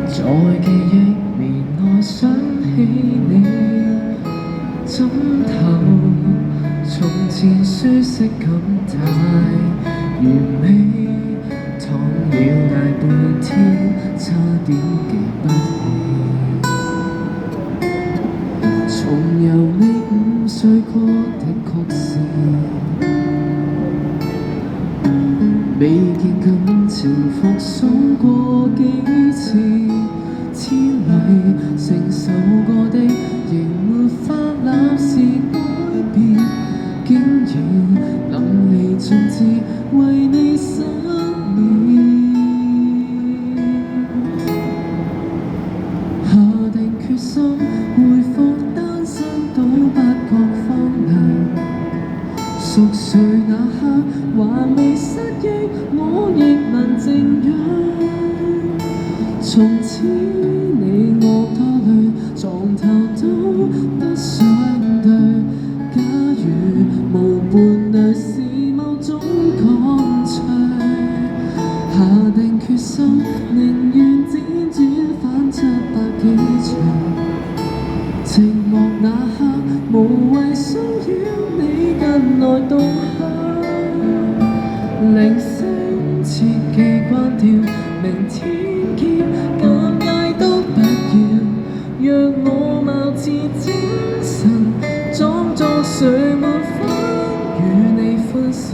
在記憶面內想起你，枕頭從前舒適感太完美，躺了大半天，差點記不起。重遊你5歲過的確是，未見感情復甦過幾次。千里承受過的，仍沒法立時改變，竟然淋漓盡致為你失眠。下定決心回復單身到八角荒涼，熟睡那刻還未失憶，我亦能靜養。從此你我多累，床頭都不想對。假如無伴侶是某種乾脆，下定決心，寧願輾轉反700幾場。寂寞那刻，無謂騷擾你近來動向。鈴聲切記關掉，明天見。尷尬都不要，讓我貌似精神，裝作誰沒法與你歡笑。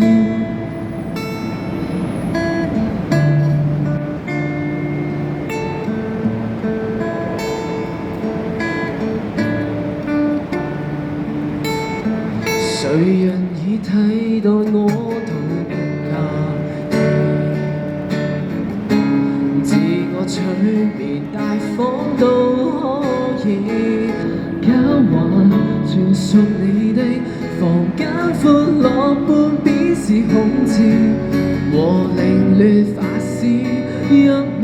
誰人已替代我到假期，自我催眠大方都可以，狡猾全屬你的房間，歡樂半邊是恐懼和凌亂發洩，入眠